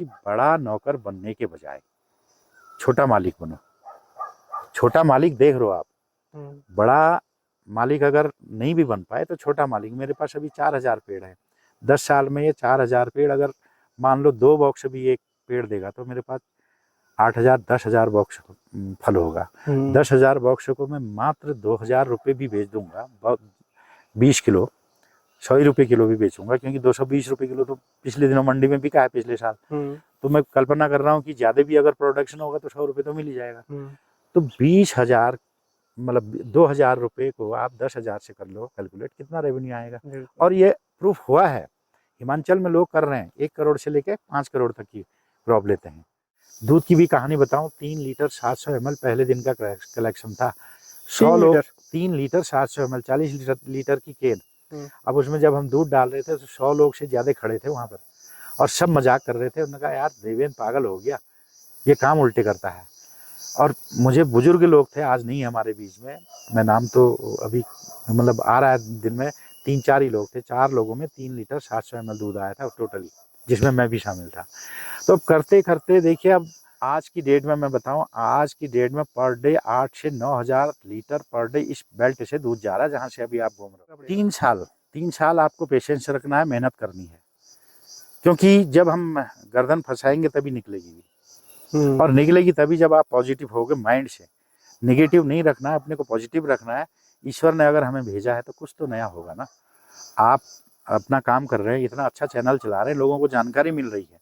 कि बड़ा नौकर बनने के बजाय छोटा मालिक बनो। छोटा मालिक देख रहे हो आप, बड़ा मालिक अगर नहीं भी बन पाए तो छोटा मालिक। मेरे पास अभी 4000 पेड़ है। 10 साल में ये 4000 पेड़ अगर मान लो 2 बॉक्स भी एक पेड़ देगा तो मेरे पास 8000 10,000 बॉक्स फल होगा। 10,000 बॉक्स को मैं मात्र 2000 रुपये भी बेच दूंगा। 20 किलो 100 रुपये किलो भी बेचूंगा, क्योंकि 220 रुपये किलो तो पिछले दिनों मंडी में बिका है पिछले साल। तो मैं कल्पना कर रहा हूँ कि ज्यादा भी अगर प्रोडक्शन होगा तो 100 रुपये तो मिल ही जाएगा। तो 20,000 मतलब 2000 रुपये को आप 10,000 से कर लो कैलकुलेट, कितना रेवेन्यू आएगा। और ये प्रूफ हुआ है, हिमाचल में लोग कर रहे हैं। 1 करोड़ से लेके 5 करोड़ तक की क्रॉप लेते हैं। दूध की भी कहानी बताऊं, 3 लीटर 700 ml पहले दिन का कलेक्शन था। 100 लोग 3 लीटर 700 ml 40 लीटर की केन। अब उसमें जब हम दूध डाल रहे थे तो 100 लोग से ज्यादा खड़े थे वहां पर, और सब मजाक कर रहे थे। उन्होंने कहा यार देवेंद्र पागल हो गया, ये काम उल्टे करता है। और मुझे बुजुर्ग लोग थे, आज नहीं है हमारे बीच में, मैं नाम तो अभी मतलब आ रहा है दिन में, 3-4 ही लोग थे। 4 लोगों में 3 लीटर 700 ml दूध आया था टोटली, जिसमें मैं भी शामिल था। तो अब करते करते देखिए, अब आज की डेट में मैं बताऊं, आज की डेट में पर डे 8 से 9,000 लीटर पर डे इस बेल्ट से दूध जा रहा है, जहां से अभी आप घूम रहे हो। 3 साल आपको पेशेंस रखना है, मेहनत करनी है, क्योंकि जब हम गर्दन फंसाएंगे तभी निकलेगी, और निकलेगी तभी जब आप पॉजिटिव होगे माइंड से। निगेटिव नहीं रखना है, अपने को पॉजिटिव रखना है। ईश्वर ने अगर हमें भेजा है तो कुछ तो नया होगा ना। आप अपना काम कर रहे हैं, इतना अच्छा चैनल चला रहे हैं, लोगों को जानकारी मिल रही है,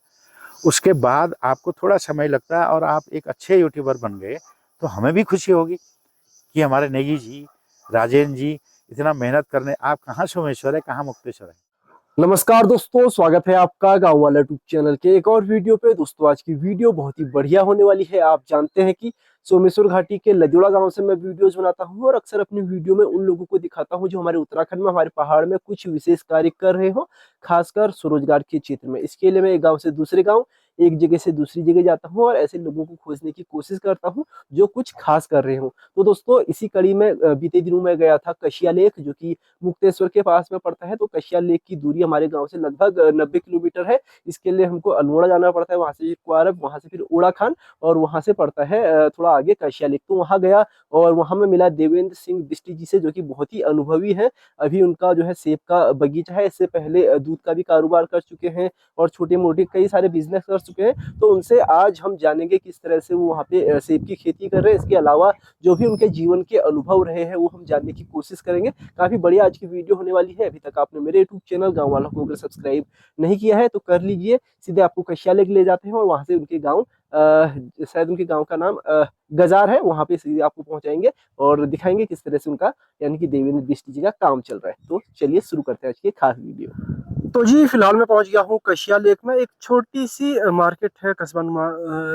उसके बाद आपको थोड़ा समय लगता है और आप एक अच्छे यूट्यूबर बन गए, तो हमें भी खुशी होगी कि हमारे नेगी जी, राजेंद्र जी इतना मेहनत करने। आप कहाँ सोमेश्वर है, कहाँ मुक्तेश्वर है। नमस्कार दोस्तों, स्वागत है आपका गांव वाला यूट्यूब चैनल के एक और वीडियो पे। दोस्तों आज की वीडियो बहुत ही बढ़िया होने वाली है। आप जानते हैं कि सोमेश्वर घाटी के लदियोड़ा गांव से मैं वीडियोस बनाता हूं, और अक्सर अपनी वीडियो में उन लोगों को दिखाता हूं जो हमारे उत्तराखंड में, हमारे पहाड़ में कुछ विशेष कार्य कर रहे हो, खासकर स्वरोजगार के क्षेत्र में। इसके लिए मैं एक गाँव से दूसरे गाँव, एक जगह से दूसरी जगह जाता हूँ और ऐसे लोगों को खोजने की कोशिश करता हूँ जो कुछ खास कर रहे हो। तो दोस्तों इसी कड़ी में बीते दिनों में गया था कशिया लेक, जो कि मुक्तेश्वर के पास में पड़ता है। तो कशिया लेक की दूरी हमारे गांव से लगभग 90 किलोमीटर है। इसके लिए हमको अल्मोड़ा जाना पड़ता है, वहां से कुआरब, वहां से फिर ओड़ा खान, और वहां से पड़ता है थोड़ा आगे कशिया लेक। तो वहां गया और वहां में मिला देवेंद्र सिंह बिष्टी जी से, जो कि बहुत ही अनुभवी है। अभी उनका जो है सेब का बगीचा है, इससे पहले दूध का भी कारोबार कर चुके हैं और छोटे मोटे कई सारे बिजनेस कर चुके हैं। तो उनसे आज हम जानेंगे किस तरह से वो वहाँ पे सेब की खेती कर रहे हैं। इसके अलावा जो भी उनके जीवन के अनुभव रहे हैं वो हम जानने की कोशिश करेंगे। काफी बढ़िया आज की वीडियो होने वाली है। अभी तक आपने मेरे यूट्यूब चैनल गाँव वालों को अगर सब्सक्राइब नहीं किया है तो कर लीजिए। सीधे आपको कशिया लेक ले जाते हैं और वहां से उनके गाँव, शायद उनके गाँव का नाम गजार है, वहां पे सीधे आपको पहुंचाएंगे और दिखाएंगे किस तरह से उनका, यानी कि देवेंद्र बिष्टी जी का काम चल रहा है। तो चलिए शुरू करते हैं आज की खास वीडियो। तो जी फिलहाल मैं पहुंच गया हूँ कशिया लेक में। एक छोटी सी मार्केट है, कस्बा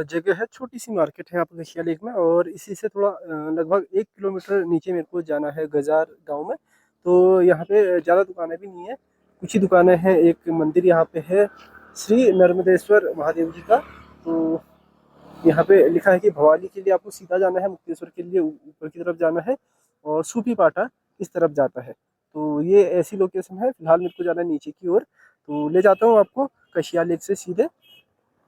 जगह है, छोटी सी मार्केट है यहाँ पर कशिया लेक में, और इसी से थोड़ा लगभग 1 किलोमीटर नीचे मेरे को जाना है गजार गांव में। तो यहाँ पे ज़्यादा दुकानें भी नहीं है, कुछ ही दुकानें हैं। एक मंदिर यहाँ पे है श्री नर्मदेश्वर महादेव जी का। तो यहाँ पे लिखा है कि भवाली के लिए आपको सीधा जाना है, मुक्तेश्वर के लिए ऊपर की तरफ जाना है, और सूपी पाटा इस तरफ जाता है। तो ये ऐसी लोकेशन है। फिलहाल मेरे को जाना है नीचे की ओर, तो ले जाता हूँ आपको कशिया लेक से सीधे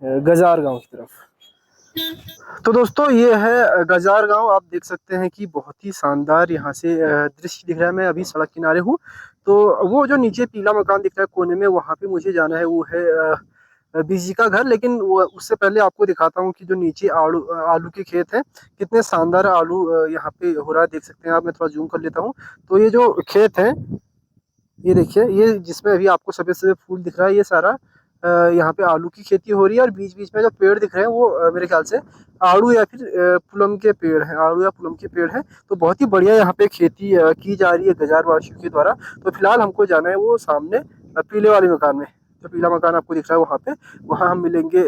गजार गांव की तरफ। तो दोस्तों ये है गजार गांव। आप देख सकते हैं कि बहुत ही शानदार यहाँ से दृश्य दिख रहा है। मैं अभी सड़क किनारे हूँ, तो वो जो नीचे पीला मकान दिख रहा है कोने में, वहाँ पे मुझे जाना है। वो है बीजी का घर। लेकिन उससे पहले आपको दिखाता हूँ कि जो नीचे आलू के खेत हैं, कितने शानदार आलू यहाँ पे हो रहा है, देख सकते हैं आप। मैं थोड़ा जूम कर लेता हूँ। तो ये जो खेत है, ये देखिए, ये जिसमें अभी आपको सफेद सफेद फूल दिख रहा है, ये सारा यहाँ पे आलू की खेती हो रही है। और बीच बीच में जो पेड़ दिख रहे हैं वो मेरे ख्याल से आड़ू या फिर पुलम के पेड़ हैं, आड़ू या पुलम के पेड़ हैं। तो बहुत ही बढ़िया यहाँ पे खेती की जा रही है गजार वासियों के द्वारा। तो फिलहाल हमको जाना है वो सामने पीले वाले मकान में। जो पीला मकान आपको दिख रहा है वहाँ पे, वहाँ हम मिलेंगे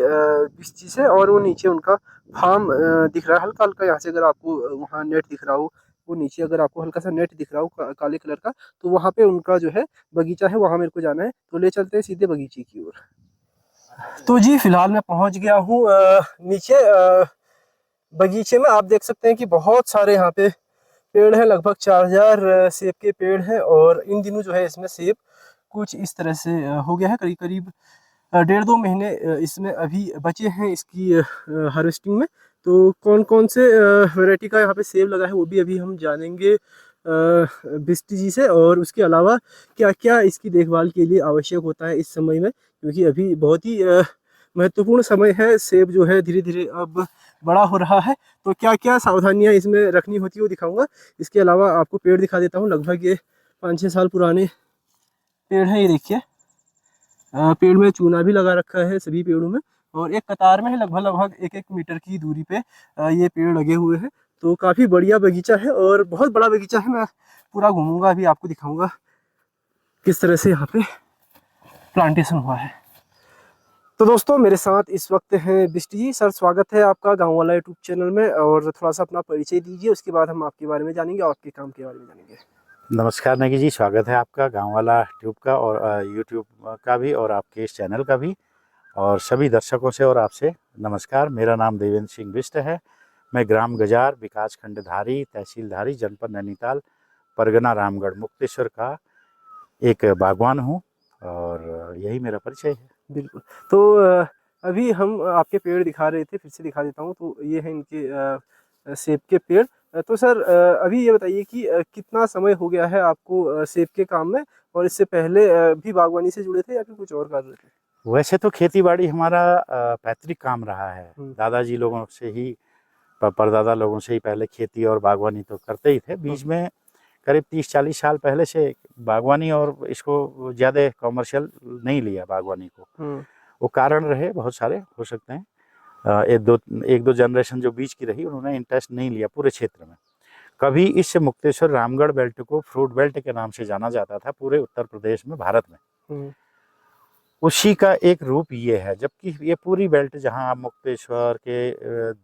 बिस्टी से। और वो नीचे उनका फार्म दिख रहा है हल्का हल्का। यहाँ से अगर आपको वहाँ नेट दिख रहा हो, वो नीचे अगर आपको हल्का सा नेट दिख रहा हो काले कलर का, तो वहाँ पे उनका जो है बगीचा है, वहाँ मेरे को जाना है। तो ले चलते हैं सीधे बगीचे की ओर। तो जी फिलहाल मैं पहुँच गया हूँ नीचे बगीचे में। आप देख सकते हैं कि बहुत सारे यहाँ पे पेड़ हैं, लगभग 4000 सेब के पेड़ हैं। और इन दिनों जो है इसमें सेब कुछ इस तरह से हो गया है, करीब करीब 1.5-2 महीने इसमें अभी बचे हैं इसकी हार्वेस्टिंग में। तो कौन कौन से वैरायटी का यहाँ पे सेब लगा है वो भी अभी हम जानेंगे बिष्ट जी से। और उसके अलावा क्या क्या इसकी देखभाल के लिए आवश्यक होता है इस समय में, क्योंकि अभी बहुत ही महत्वपूर्ण समय है। सेब जो है धीरे धीरे अब बड़ा हो रहा है, तो क्या क्या सावधानियां इसमें रखनी होती है वो दिखाऊंगा। इसके अलावा आपको पेड़ दिखा देता हूँ। लगभग ये 5-6 साल पुराने पेड़ हैं। ये देखिए, पेड़ में चूना भी लगा रखा है सभी पेड़ों में, और एक कतार में है, लगभग लगभग 1-1 मीटर की दूरी पे ये पेड़ लगे हुए हैं। तो काफ़ी बढ़िया बगीचा है और बहुत बड़ा बगीचा है। मैं पूरा घूमूंगा, अभी आपको दिखाऊंगा किस तरह से यहाँ पे प्लांटेशन हुआ है। तो दोस्तों मेरे साथ इस वक्त हैं बिष्ट जी। सर, स्वागत है आपका गाँव वाला यूट्यूब चैनल में। और थोड़ा सा अपना परिचय दीजिए, उसके बाद हम आपके बारे में जानेंगे और आपके काम के बारे में जानेंगे। नमस्कार नेगी जी, स्वागत है आपका गांव वाला ट्यूब का और यूट्यूब का भी और आपके इस चैनल का भी, और सभी दर्शकों से और आपसे नमस्कार। मेरा नाम देवेंद्र सिंह बिष्ट है। मैं ग्राम गजार, विकास खंड धारी, तहसील धारी, जनपद नैनीताल, परगना रामगढ़, मुक्तेश्वर का एक बागवान हूँ और यही मेरा परिचय है। बिल्कुल। तो अभी हम आपके पेड़ दिखा रहे थे, फिर से दिखा देता हूँ। तो ये है इनके सेब के पेड़। तो सर अभी ये बताइए कि कितना समय हो गया है आपको सेब के काम में, और इससे पहले भी बागवानी से जुड़े थे या फिर कुछ और कर रहे थे? वैसे तो खेती बाड़ी हमारा पैतृक काम रहा है। दादाजी लोगों से ही, परदादा लोगों से ही पहले खेती और बागवानी तो करते ही थे। बीच में करीब 30-40 साल पहले से बागवानी और इसको ज़्यादा कॉमर्शियल नहीं लिया बागवानी को। वो कारण रहे बहुत सारे हो सकते हैं। एक दो जनरेशन जो बीच की रही, उन्होंने इंटरेस्ट नहीं लिया पूरे क्षेत्र में। कभी इस मुक्तेश्वर रामगढ़ बेल्ट को फ्रूट बेल्ट के नाम से जाना जाता था पूरे उत्तर प्रदेश में, भारत में। उसी का एक रूप ये है, जबकि ये पूरी बेल्ट जहां आप मुक्तेश्वर के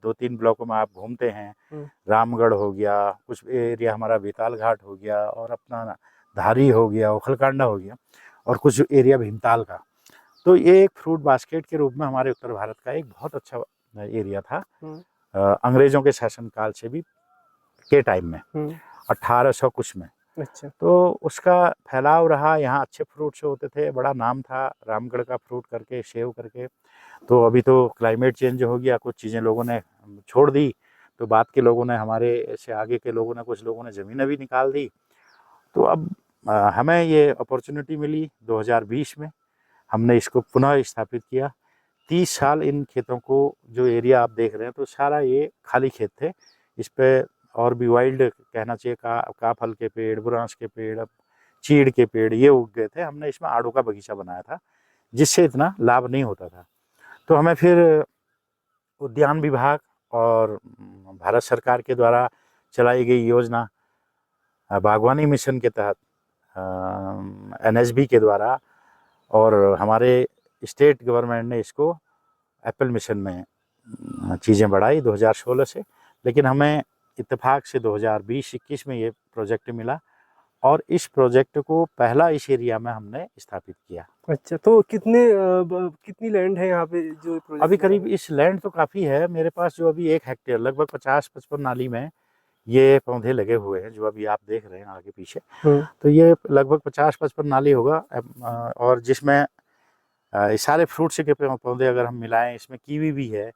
2-3 ब्लॉकों में आप घूमते हैं, रामगढ़ हो गया, कुछ एरिया हमारा बेताल घाट हो गया, और अपना धारी हो गया, उखलकांडा हो गया, और कुछ एरिया भीमताल का। तो ये एक फ्रूट बास्केट के रूप में हमारे उत्तर भारत का एक बहुत अच्छा एरिया था। अंग्रेजों के शासनकाल से भी के टाइम में, 1800 कुछ में। अच्छा। तो उसका फैलाव रहा। यहाँ अच्छे फ्रूट से होते थे, बड़ा नाम था रामगढ़ का फ्रूट करके, सेव करके। तो अभी तो क्लाइमेट चेंज हो गया, कुछ चीज़ें लोगों ने छोड़ दी, तो बाद के लोगों ने, हमारे से आगे के लोगों ने, कुछ लोगों ने ज़मीनें भी निकाल दी। तो अब हमें ये अपॉर्चुनिटी मिली 2020 में, हमने इसको पुनः स्थापित किया। 30 साल इन खेतों को, जो एरिया आप देख रहे हैं, तो सारा ये खाली खेत थे। इस पे और भी वाइल्ड कहना चाहिए, काफल के पेड़, बुरांस के पेड़, चीड़ के पेड़ ये उग गए थे। हमने इसमें आड़ू का बगीचा बनाया था, जिससे इतना लाभ नहीं होता था। तो हमें फिर उद्यान विभाग और भारत सरकार के द्वारा चलाई गई योजना बागवानी मिशन के तहत, NSB के द्वारा, और हमारे स्टेट गवर्नमेंट ने इसको एप्पल मिशन में चीज़ें बढ़ाई 2016 से। लेकिन हमें इत्तेफाक से 2020-21 में ये प्रोजेक्ट मिला, और इस प्रोजेक्ट को पहला इस एरिया में हमने स्थापित किया। अच्छा, तो कितनी लैंड है यहाँ पे जो प्रोजेक्ट? अभी करीब इस लैंड तो काफ़ी है मेरे पास, जो अभी 1 हेक्टेयर, लगभग 50-55 नाली में ये पौधे लगे हुए हैं, जो अभी आप देख रहे हैं आगे पीछे। तो ये लगभग 50-55 नाली होगा। और जिसमें सारे फ्रूट्स के पौधे अगर हम मिलाएं, इसमें कीवी भी है,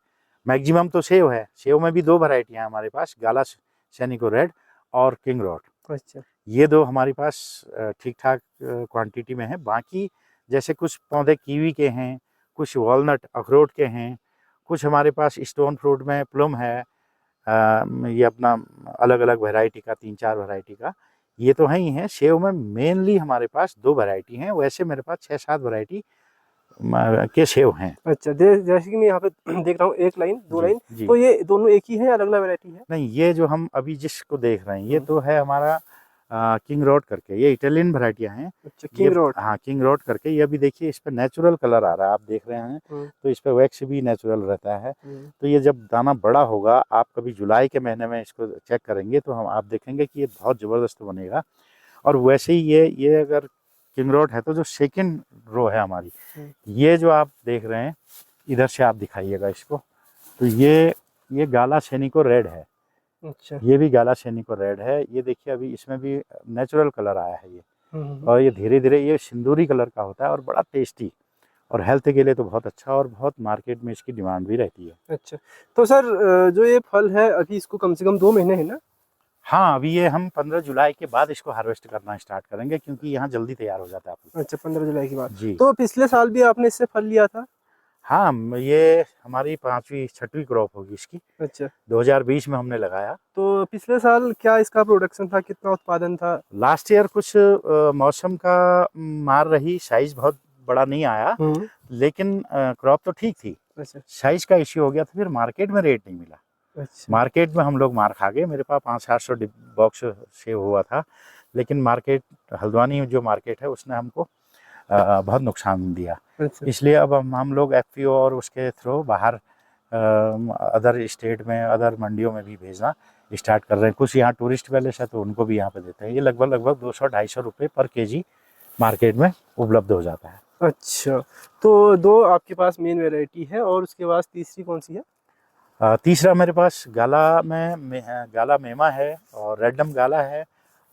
मैक्सिमम तो सेव है। सेव में भी 2 वैरायटियाँ हैं हमारे पास, गाला सैनिको रेड और किंग रॉड। अच्छा। ये 2 हमारे पास ठीक ठाक क्वांटिटी में है। बाकी जैसे कुछ पौधे कीवी के हैं, कुछ वॉलनट अखरोट के हैं, कुछ हमारे पास स्टोन फ्रूट में प्लम है। ये अपना अलग अलग वैरायटी का, 3-4 वैरायटी का ये तो है ही है। सेव में मेनली हमारे पास 2 वैरायटी हैं, वैसे मेरे पास 6-7 वैरायटी के सेव हैं। अच्छा, जैसे कि मैं यहाँ पे देख रहा हूँ 1 लाइन 2 लाइन, तो ये दोनों एक ही है, अलग अलग वैरायटी है? नहीं, ये जो हम अभी जिसको देख रहे हैं, ये तो है हमारा किंग रोड करके, ये इटालियन वैरायटियाँ हैं। अच्छा, किंग रोड। हाँ, किंग रोड करके। ये अभी देखिए, इस पर नेचुरल कलर आ रहा है, आप देख रहे हैं, तो इस पर वैक्स भी नेचुरल रहता है। तो ये जब दाना बड़ा होगा, आप कभी जुलाई के महीने में इसको चेक करेंगे, तो आप देखेंगे कि ये बहुत ज़बरदस्त बनेगा। और वैसे ही ये अगर किंग रोड है, तो जो सेकेंड रो है हमारी, ये जो आप देख रहे हैं, इधर से आप दिखाइएगा इसको, तो ये गाला सैनिको रेड है। अच्छा। ये भी गाला सैनिको रेड है। ये देखिए, अभी इसमें भी नेचुरल कलर आया है ये, और ये धीरे धीरे ये सिंदूरी कलर का होता है और बड़ा टेस्टी और हेल्थ के लिए तो बहुत अच्छा, और बहुत मार्केट में इसकी डिमांड भी रहती है। अच्छा, तो सर जो ये फल है अभी इसको कम से कम 2 महीने है ना? हाँ, अभी ये हम 15 जुलाई के बाद इसको हार्वेस्ट करना स्टार्ट करेंगे, क्योंकि यहाँ जल्दी तैयार हो जाता है आपको। अच्छा, 15 जुलाई के बाद। जी तो पिछले साल भी आपने इससे फल लिया था? हाँ, ये हमारी 5वीं 6वीं क्रॉप होगी इसकी। अच्छा, 2020 में हमने लगाया। तो पिछले साल क्या इसका प्रोडक्शन था, कितना उत्पादन था? लास्ट ईयर कुछ मौसम का मार रही, साइज बहुत बड़ा नहीं आया, लेकिन क्रॉप तो ठीक थी। अच्छा साइज का इश्यू हो गया था, फिर मार्केट में रेट नहीं मिला। अच्छा। मार्केट में हम लोग मार खा गए। मेरे पास 500-700 बॉक्स सेव हुआ था, लेकिन मार्केट, हल्द्वानी जो मार्केट है, उसने हमको बहुत नुकसान दिया। अच्छा इसलिए अब हम लोग एफपीओ और उसके थ्रू बाहर अदर स्टेट में, अदर मंडियों में भी भेजना स्टार्ट कर रहे हैं। कुछ यहाँ टूरिस्ट पैलेस है तो उनको भी यहाँ पे देते हैं। ये लगभग 200-250 रुपये पर केजी मार्केट में उपलब्ध हो जाता है। अच्छा, तो 2 आपके पास मेन वैरायटी है और उसके बाद तीसरी कौन सी है? तीसरा मेरे पास गाला गाला मेमा है और रेडम गाला है,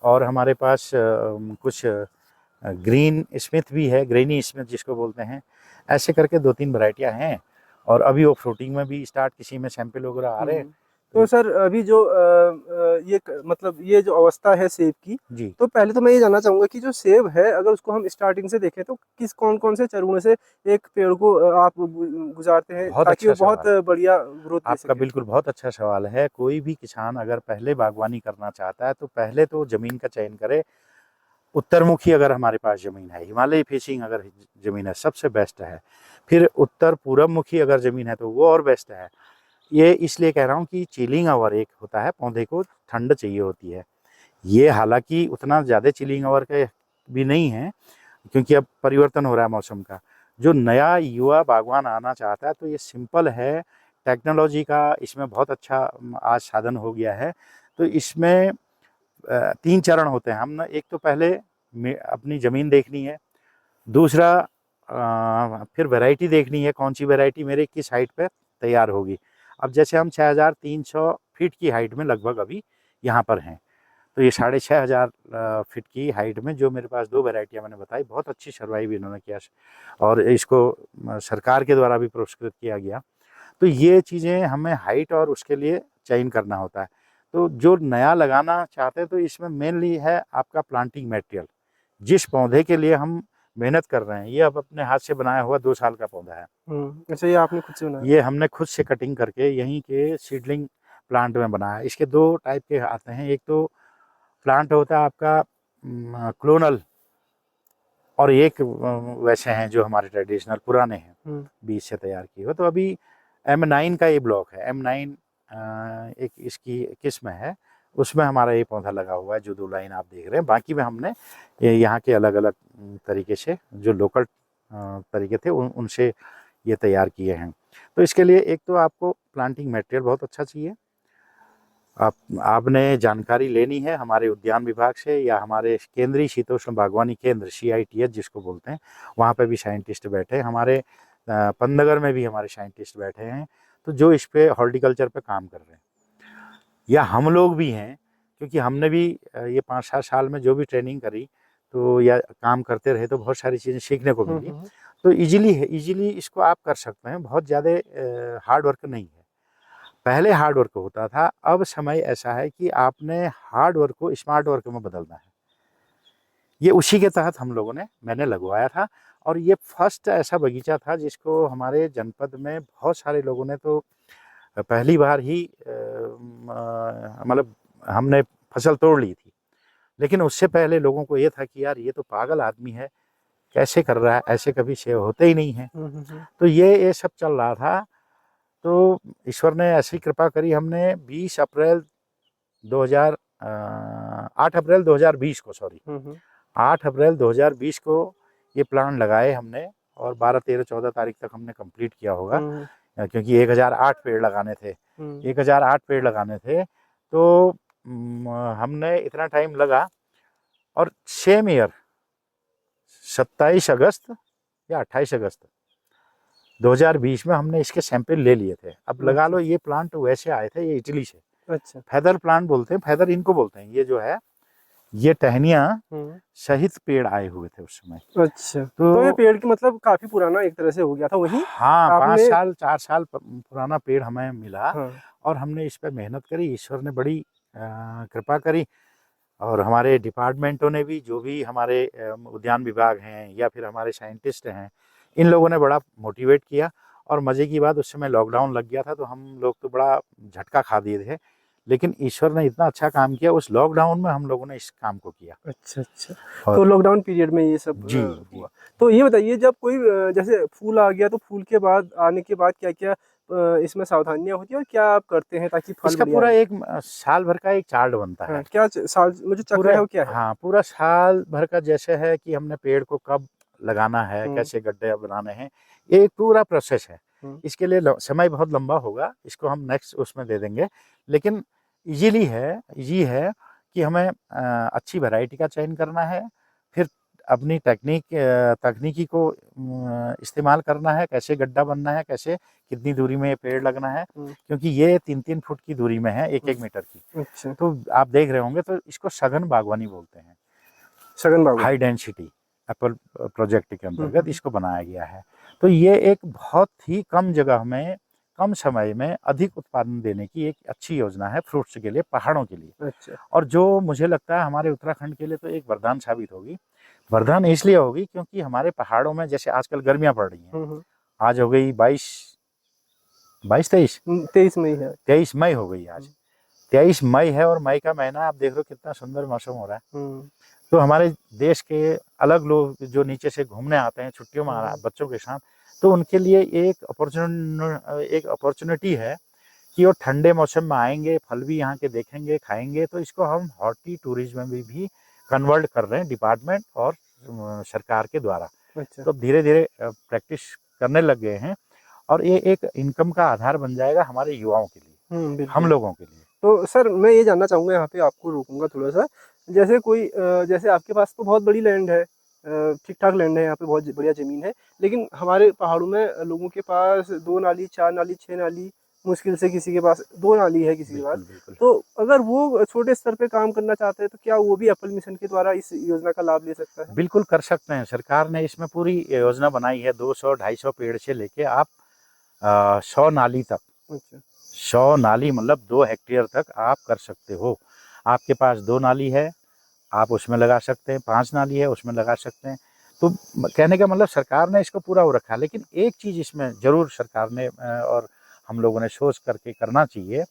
और हमारे पास कुछ ग्रीन स्मिथ भी है, ग्रेनी स्मिथ जिसको बोलते हैं। ऐसे करके 2-3 वैरायटियाँ हैं, और अभी वो फ्रूटिंग में भी स्टार्ट, किसी में सैंपल वगैरह आ रहे हैं। तो सर अभी जो मतलब ये जो अवस्था है सेब की, जी तो पहले तो मैं ये जानना चाहूंगा कि जो सेब है अगर उसको हम स्टार्टिंग से देखें तो किस कौन कौन से चरणों से एक पेड़ को आप गुजारते हैं बहुत ताकि अच्छा वो बहुत सवाल है बढ़िया ग्रोथ दे आपका, सके? बिल्कुल बहुत अच्छा सवाल है। कोई भी किसान अगर पहले बागवानी करना चाहता है तो पहले तो ज़मीन का चयन करे। उत्तरमुखी अगर हमारे पास ज़मीन है, हिमालय फेसिंग अगर ज़मीन है, सबसे बेस्ट है। फिर उत्तर पूरब मुखी अगर ज़मीन है तो वो और बेस्ट है। ये इसलिए कह रहा हूँ कि चिलिंग आवर एक होता है, पौधे को ठंड चाहिए होती है। ये हालांकि उतना ज़्यादा चिलिंग आवर का भी नहीं है, क्योंकि अब परिवर्तन हो रहा है मौसम का। जो नया युवा बागवान आना चाहता है तो ये सिंपल है, टेक्नोलॉजी का इसमें बहुत अच्छा आज साधन हो गया है। तो इसमें 3 चरण होते हैं। हम एक तो पहले अपनी ज़मीन देखनी है, दूसरा फिर वैरायटी देखनी है, कौन सी वैरायटी मेरे किस हाइट पे तैयार होगी। अब जैसे हम 6300 फीट की हाइट में लगभग अभी यहाँ पर हैं, तो ये 6500 फीट की हाइट में जो मेरे पास 2 वैरायटियाँ मैंने बताई, बहुत अच्छी सर्वाइव इन्होंने किया, और इसको सरकार के द्वारा भी पुरस्कृत किया गया। तो ये चीज़ें हमें हाइट और उसके लिए चयन करना होता है। तो जो नया लगाना चाहते हैं तो इसमें मेनली है आपका प्लांटिंग मटेरियल। जिस पौधे के लिए हम मेहनत कर रहे हैं, ये अब अपने हाथ से बनाया हुआ 2 साल का पौधा है। अच्छा, ये आपने खुद से बनाया? ये हमने खुद से कटिंग करके यहीं के सीडलिंग प्लांट में बनाया है। इसके 2 टाइप के आते हैं, एक तो प्लांट होता है आपका क्लोनल, और एक वैसे हैं जो हमारे ट्रेडिशनल पुराने हैं, बीज से तैयार किए हुए। तो अभी M9 का ये ब्लॉक है। M9 एक इसकी किस्म है, उसमें हमारा ये पौधा लगा हुआ है, जो 2 लाइन आप देख रहे हैं। बाकी में हमने यहाँ के अलग अलग तरीके से जो लोकल तरीके थे उनसे ये तैयार किए हैं। तो इसके लिए एक तो आपको प्लांटिंग मटेरियल बहुत अच्छा चाहिए। आपने जानकारी लेनी है हमारे उद्यान विभाग से, या हमारे केंद्रीय शीतोष्ण बागवानी केंद्र CITH जिसको बोलते हैं, वहाँ पे भी साइंटिस्ट बैठे हैं। हमारे पंतनगर में भी हमारे साइंटिस्ट बैठे हैं, तो जो इस पे हॉर्टिकल्चर पे काम कर रहे हैं, या हम लोग भी हैं, क्योंकि हमने भी ये 5-7 साल में जो भी ट्रेनिंग करी तो या काम करते रहे तो बहुत सारी चीज़ें सीखने को मिली। तो इजीली इसको आप कर सकते हैं, बहुत ज़्यादा हार्ड वर्क नहीं है। पहले हार्ड वर्क होता था, अब समय ऐसा है कि आपने हार्ड वर्क को स्मार्ट वर्क में बदलना है। ये उसी के तहत मैंने लगवाया था, और ये फर्स्ट ऐसा बगीचा था जिसको हमारे जनपद में बहुत सारे लोगों ने तो पहली बार ही मतलब हमने फसल तोड़ ली थी। लेकिन उससे पहले लोगों को ये था कि यार ये तो पागल आदमी है, कैसे कर रहा है, ऐसे कभी सेव होते ही नहीं है। तो ये सब चल रहा था। तो ईश्वर ने ऐसी कृपा करी, हमने 8 अप्रैल 2020 को 8 अप्रैल 2020 को ये प्लांट लगाए हमने, और 12, 13, 14 तारीख तक हमने कंप्लीट किया होगा, क्योंकि 1008 पेड़ लगाने थे। 1008 पेड़ लगाने थे, तो हमने इतना टाइम लगा, और सेम ईयर 27 अगस्त या 28 अगस्त 2020 में हमने इसके सैंपल ले लिए थे। अब लगा लो, ये प्लांट वैसे आए थे, ये इटली से। अच्छा, फैदर प्लांट बोलते हैं, फैदर इनको बोलते हैं। ये जो है ये टहनियाँ हम्म। सहित पेड़ आए हुए थे उस समय। अच्छा, तो ये पेड़ की मतलब काफी पुराना एक तरह से हो गया था वही हाँ, 5 आपने। साल 4 साल पुराना पेड़ हमें मिला। हाँ। और हमने इस पे मेहनत करी, ईश्वर ने बड़ी कृपा करी। और हमारे डिपार्टमेंटों ने भी, जो भी हमारे उद्यान विभाग हैं या फिर हमारे साइंटिस्ट हैं, इन लोगों ने बड़ा मोटिवेट किया। और मज़े की बात, उस समय लॉकडाउन लग गया था तो हम लोग तो बड़ा झटका खा दिए थे, लेकिन ईश्वर ने इतना अच्छा काम किया, उस लॉकडाउन में हम लोगों ने इस काम को किया। अच्छा अच्छा, और तो लॉकडाउन पीरियड में ये सब जी हुआ। तो ये बताइए, जब कोई जैसे फूल आ गया तो फूल के बाद आने के बाद क्या क्या इसमें सावधानियां होती है और क्या आप करते हैं ताकि फल इसका बढ़िया पूरा आए? एक साल भर का एक चार्ट बनता हाँ, है। क्या साल मुझे चक्र पूरा, है वो क्या है? हाँ, पूरा साल भर का, जैसे है कि हमने पेड़ को कब लगाना है, हम्म। कैसे गड्ढे बनाने हैं, ये एक पूरा प्रोसेस है। हम्म। इसके लिए समय बहुत लंबा होगा, इसको हम नेक्स्ट उसमें दे देंगे। लेकिन इजी है कि हमें अच्छी वैरायटी का चयन करना है, फिर अपनी तकनीकी को इस्तेमाल करना है, कैसे गड्ढा बनना है, कैसे कितनी दूरी में ये पेड़ लगना है, क्योंकि ये 3-3 फुट की दूरी में है, 1-1 मीटर की। अच्छा, तो आप देख रहे होंगे, तो इसको सघन बागवानी बोलते हैं। सघन बागवानी। हाई डेंसिटी एप्पल प्रोजेक्ट के अंतर्गत इसको बनाया गया है। तो ये एक बहुत ही कम जगह में, कम समय में अधिक उत्पादन देने की एक अच्छी योजना है फ्रूट्स के लिए, पहाड़ों के लिए। अच्छा। और जो मुझे लगता है हमारे उत्तराखंड के लिए तो एक वरदान साबित होगी। वरदान इसलिए होगी क्योंकि हमारे पहाड़ों में जैसे आजकल गर्मियां पड़ रही हैं, आज हो गई 23 23 मई है। 23 मई हो गई आज। 23 मई है और मई का महीना आप देख रहे हो कितना सुंदर मौसम हो रहा है। तो हमारे देश के अलग लोग जो नीचे से घूमने आते हैं छुट्टियों में बच्चों के साथ, तो उनके लिए एक अपॉर्चुनिटी है कि वो ठंडे मौसम में आएंगे, फल भी यहाँ के देखेंगे, खाएंगे। तो इसको हम हॉर्टी टूरिज्म में भी कन्वर्ट कर रहे हैं, डिपार्टमेंट और सरकार के द्वारा। अच्छा। तो धीरे धीरे प्रैक्टिस करने लग गए हैं और ये एक इनकम का आधार बन जाएगा हमारे युवाओं के लिए, हम लोगों के लिए। तो सर मैं ये जानना चाहूँगा, यहाँ पे आपको रोकूंगा थोड़ा सा। जैसे कोई जैसे आपके पास तो बहुत बड़ी लैंड है, ठीक ठाक लैंड है, यहाँ पे बहुत बढ़िया ज़मीन है, लेकिन हमारे पहाड़ों में लोगों के पास 2 नाली, 4 नाली, 6 नाली, मुश्किल से किसी के पास 2 नाली है किसी के पास। बिल्कुल। तो अगर वो छोटे स्तर पे काम करना चाहते हैं तो क्या वो भी एप्पल मिशन के द्वारा इस योजना का लाभ ले सकता है? बिल्कुल कर सकते हैं। सरकार ने इसमें पूरी योजना बनाई है, 200-250 पेड़ से लेके आप 100 नाली तक। अच्छा। 100 नाली मतलब 2 हेक्टेयर तक आप कर सकते हो। आपके पास 2 नाली है, आप उसमें लगा सकते हैं, 5 नाली है उसमें लगा सकते हैं। तो कहने का मतलब सरकार ने इसको पूरा वो रखा है। लेकिन एक चीज़ इसमें ज़रूर सरकार ने और हम लोगों ने सोच करके करना चाहिए,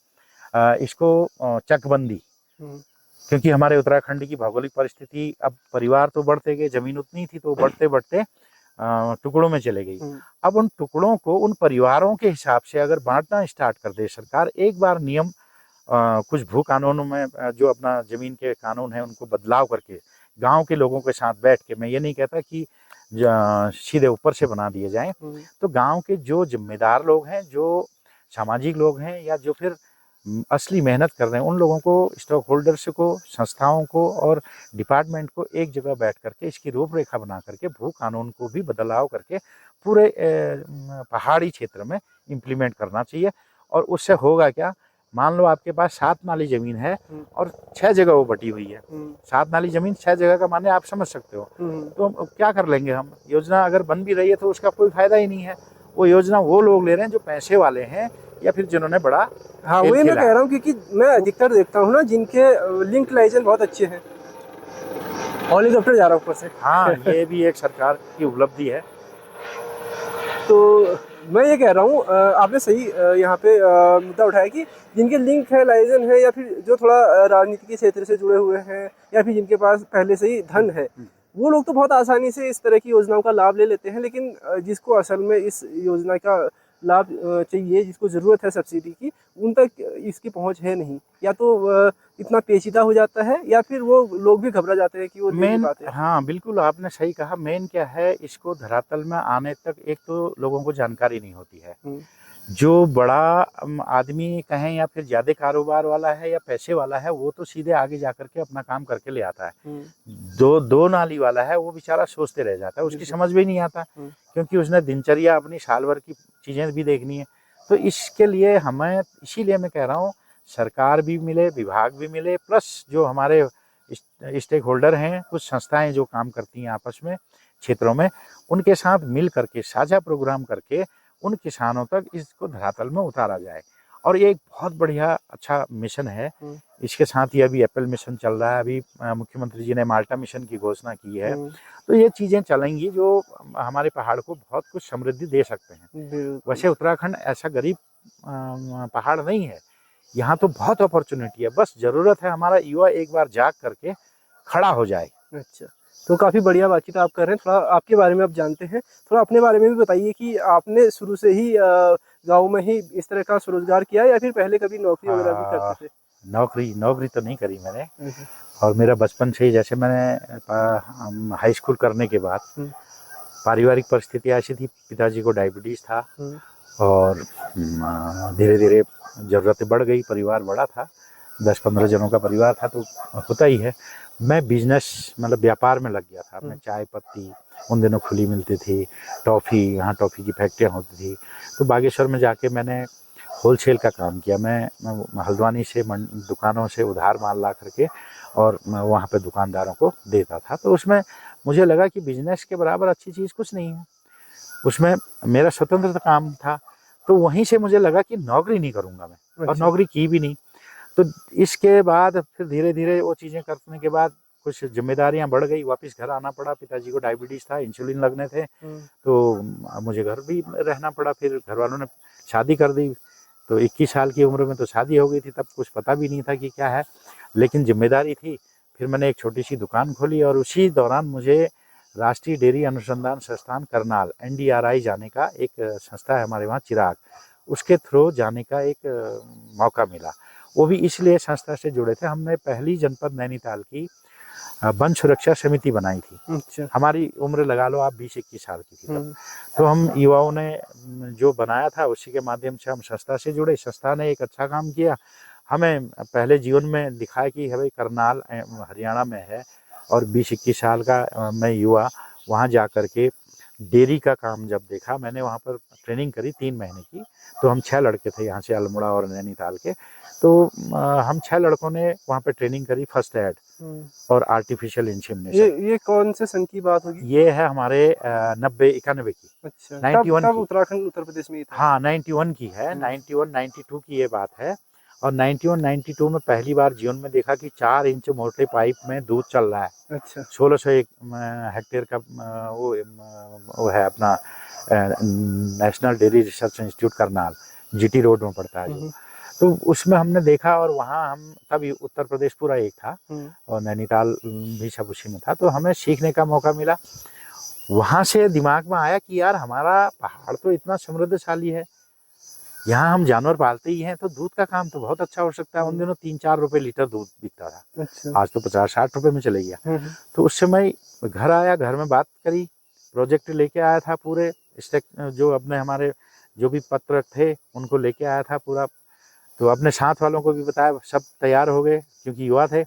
इसको चकबंदी। क्योंकि हमारे उत्तराखंड की भौगोलिक परिस्थिति, अब परिवार तो बढ़ते गए, ज़मीन उतनी थी तो बढ़ते बढ़ते टुकड़ों में चले गई। अब उन टुकड़ों को उन परिवारों के हिसाब से अगर बांटना स्टार्ट कर दे सरकार, एक बार नियम कुछ भू कानूनों में जो अपना ज़मीन के कानून है उनको बदलाव करके गांव के लोगों के साथ बैठ के, मैं ये नहीं कहता कि सीधे ऊपर से बना दिए जाएं, तो गांव के जो जिम्मेदार लोग हैं, जो सामाजिक लोग हैं, या जो फिर असली मेहनत कर रहे हैं, उन लोगों को, स्टॉक होल्डर्स को, संस्थाओं को और डिपार्टमेंट को एक जगह बैठ करके इसकी रूपरेखा बना करके भू कानून को भी बदलाव करके पूरे पहाड़ी क्षेत्र में इम्प्लीमेंट करना चाहिए। और उससे होगा क्या, मान लो आपके पास 7 नाली ज़मीन है और 6 जगह वो बटी हुई है। 7 नाली ज़मीन 6 जगह का माने आप समझ सकते हो। तो क्या कर लेंगे हम, योजना अगर बन भी रही है तो उसका कोई फायदा ही नहीं है। वो योजना वो लोग ले रहे हैं जो पैसे वाले हैं या फिर जिन्होंने बड़ा हाँ वही मैं कह रहा हूँ, क्योंकि मैं अधिकतर देखता हूँ ना जिनके लिंक लाइसेंस बहुत अच्छे हैं। हेलीकॉप्टर जा रहा है ऊपर से। हाँ ये भी एक सरकार की उपलब्धि है। तो मैं ये कह रहा हूँ, आपने सही यहाँ पे मुद्दा उठाया कि जिनके लिंक है, लाइसेंस है, या फिर जो थोड़ा राजनीति के क्षेत्र से जुड़े हुए हैं, या फिर जिनके पास पहले से ही धन है, वो लोग तो बहुत आसानी से इस तरह की योजनाओं का लाभ ले लेते हैं। लेकिन जिसको असल में इस योजना का लाभ चाहिए, जिसको ज़रूरत है सब्सिडी की, उन तक इसकी पहुंच है नहीं, या तो इतना पेचीदा हो जाता है या फिर वो लोग भी घबरा जाते हैं कि वो नहीं पाते। हाँ बिल्कुल आपने सही कहा। मेन क्या है, इसको धरातल में आने तक एक तो लोगों को जानकारी नहीं होती है। जो बड़ा आदमी कहें या फिर ज़्यादा कारोबार वाला है या पैसे वाला है, वो तो सीधे आगे जा करके अपना काम करके ले आता है। दो नाली वाला है वो बेचारा सोचते रह जाता है, उसकी समझ भी नहीं आता, क्योंकि उसने दिनचर्या अपनी साल भर की चीज़ें भी देखनी है। तो इसके लिए हमें, इसीलिए मैं कह रहा हूँ सरकार भी मिले, विभाग भी मिले, प्लस जो हमारे स्टेक होल्डर हैं, कुछ संस्थाएं जो काम करती हैं आपस में क्षेत्रों में, उनके साथ मिल करके साझा प्रोग्राम करके उन किसानों तक इसको धरातल में उतारा जाए। और ये एक बहुत बढ़िया अच्छा मिशन है। इसके साथ ही अभी एप्पल मिशन चल रहा है, अभी मुख्यमंत्री जी ने माल्टा मिशन की घोषणा की है। तो ये चीज़ें चलेंगी जो हमारे पहाड़ को बहुत कुछ समृद्धि दे सकते हैं। वैसे उत्तराखंड ऐसा गरीब पहाड़ नहीं है, यहाँ तो बहुत अपॉर्चुनिटी है, बस ज़रूरत है हमारा युवा एक बार जाग करके खड़ा हो जाए। अच्छा, तो काफ़ी बढ़िया बातचीत आप कर रहे हैं। थोड़ा आपके बारे में आप जानते हैं, थोड़ा अपने बारे में भी बताइए कि आपने शुरू से ही गाँव में ही इस तरह का स्वरोजगार किया या फिर पहले कभी नौकरी वगैरह भी करते थे? नौकरी तो नहीं करी मैंने, और मेरा बचपन से ही, जैसे मैंने हाई स्कूल करने के बाद पारिवारिक परिस्थिति ऐसी थी, पिताजी को डायबिटीज़ था और धीरे धीरे ज़रूरतें बढ़ गई, परिवार बड़ा था, 10-15 जनों का परिवार था, तो होता ही है। मैं बिजनेस मतलब व्यापार में लग गया था। मैं चाय पत्ती उन दिनों खुली मिलती थी, टॉफ़ी, यहाँ टॉफ़ी की फैक्ट्रियाँ होती थी, तो बागेश्वर में जाके मैंने होलसेल का काम किया। मैं हल्द्वानी से दुकानों से उधार माल ला करके और मैं वहाँ पे दुकानदारों को देता था। तो उसमें मुझे लगा कि बिजनेस के बराबर अच्छी चीज़ कुछ नहीं है, उसमें मेरा स्वतंत्र काम था। तो वहीं से मुझे लगा कि नौकरी नहीं करूँगा मैं, और नौकरी की भी नहीं। तो इसके बाद फिर धीरे धीरे वो चीज़ें करने के बाद कुछ जिम्मेदारियां बढ़ गई, वापस घर आना पड़ा। पिताजी को डायबिटीज़ था, इंसुलिन लगने थे, तो मुझे घर भी रहना पड़ा। फिर घर वालों ने शादी कर दी, तो 21 साल की उम्र में तो शादी हो गई थी, तब कुछ पता भी नहीं था कि क्या है, लेकिन जिम्मेदारी थी। फिर मैंने एक छोटी सी दुकान खोली और उसी दौरान मुझे राष्ट्रीय डेयरी अनुसंधान संस्थान करनाल NDRI जाने का, एक संस्था है हमारे वहाँ चिराग, उसके थ्रू जाने का एक मौका मिला। वो भी इसलिए संस्था से जुड़े थे, हमने पहली जनपद नैनीताल की वन सुरक्षा समिति बनाई थी। अच्छा। हमारी उम्र लगा लो आप 20-21 साल की थी तब। तो हम युवाओं ने जो बनाया था उसी के माध्यम से हम संस्था से जुड़े। संस्था ने एक अच्छा काम किया, हमें पहले जीवन में दिखाया कि भाई करनाल हरियाणा में है, और 20-21 साल का मैं युवा वहाँ जा कर के डेयरी का काम जब देखा, मैंने वहाँ पर ट्रेनिंग करी 3 महीने की। तो हम 6 लड़के थे यहाँ से अल्मोड़ा और नैनीताल के, तो हम 6 लड़कों ने वहाँ पे ट्रेनिंग करी, फर्स्ट एड और आर्टिफिशियल इंसेमिनेशन। ये कौन से सन की बात होगी? ये है हमारे 90-91 की। अच्छा, 91 तब की। उत्तराखंड उत्तर प्रदेश में ही था। हाँ 91 की है, 91-92 की ये बात है। और 91-92 में पहली बार जीवन में देखा कि 4 इंच मोटे पाइप में दूध चल रहा है। अच्छा। 1601 हेक्टेयर का वो है अपना national dairy research institute Karnal, GT road में पड़ता है जो। तो उसमें हमने देखा, और वहाँ हम तब उत्तर प्रदेश पूरा एक था और नैनीताल भी सब उसी में था, तो हमें सीखने का मौका मिला। वहाँ से दिमाग में आया कि यार हमारा पहाड़ तो इतना समृद्धशाली है, यहाँ हम जानवर पालते ही हैं, तो दूध का काम तो बहुत अच्छा हो सकता है। उन दिनों 3-4 रुपए लीटर दूध बिकता था। अच्छा। आज तो 50-60 रुपए में चले गया। तो उस समय घर आया, घर में बात करी, प्रोजेक्ट लेके आया था पूरे, जो अपने हमारे जो भी पत्र थे उनको लेके आया था पूरा। तो अपने साथ वालों को भी बताया, सब तैयार हो गए क्योंकि युवा थे,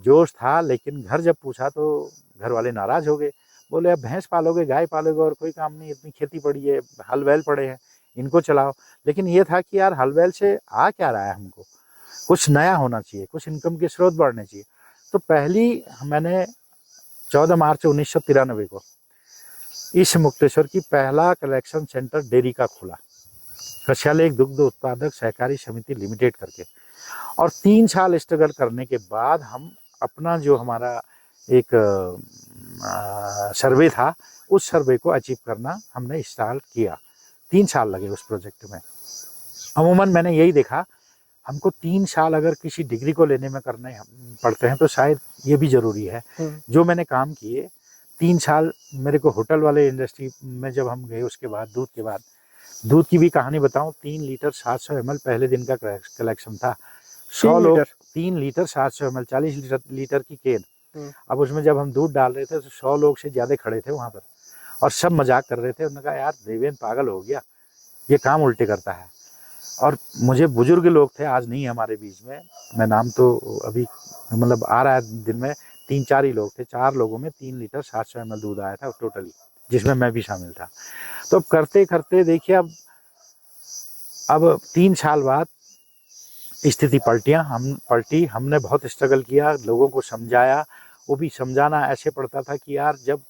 जोश था। लेकिन घर जब पूछा तो घर वाले नाराज हो गए, बोले अब भैंस पालोगे, गाय पालोगे, और कोई काम नहीं, इतनी खेती पड़ी है, हल बैल पड़े हैं, इनको चलाओ। लेकिन ये था कि यार हल बैल से आ क्या रहा है, हमको कुछ नया होना चाहिए, कुछ इनकम के स्रोत बढ़ने चाहिए। तो पहली मैंने 14 मार्च 1993 को इस मुक्तेश्वर की पहला कलेक्शन सेंटर डेयरी का खोला, कश्याल एक दुग्ध उत्पादक सहकारी समिति लिमिटेड करके। और 3 साल स्ट्रगल करने के बाद हम अपना जो हमारा एक सर्वे था, उस सर्वे को अचीव करना हमने स्टार्ट किया। 3 साल लगे उस प्रोजेक्ट में। अमूमन मैंने यही देखा, हमको 3 साल अगर किसी डिग्री को लेने में करने पड़ते हैं तो शायद ये भी ज़रूरी है। जो मैंने काम किए 3 साल, मेरे को होटल वाले इंडस्ट्री में जब हम गए, उसके बाद दूध की भी कहानी बताऊं, 3 लीटर 700 ml पहले दिन का कलेक्शन था। 100 लोग, 3 लीटर 700 ml 40 लीटर की केन। अब उसमें जब हम दूध डाल रहे थे तो 100 लोग से ज़्यादा खड़े थे वहाँ पर, और सब मजाक कर रहे थे। उन्होंने कहा यार देवेंद्र पागल हो गया, ये काम उल्टे करता है। और मुझे बुजुर्ग लोग थे, आज नहीं हमारे बीच में, मैं नाम तो अभी मतलब आ रहा है दिन में, 3-4 ही लोग थे। 4 लोगों में 3 लीटर 700 ml दूध आया था टोटली, जिसमें मैं भी शामिल था। तो अब करते करते देखिए, अब 3 साल बाद स्थिति पलटी। हमने बहुत स्ट्रगल किया, लोगों को समझाया। वो भी समझाना ऐसे पड़ता था कि यार, जब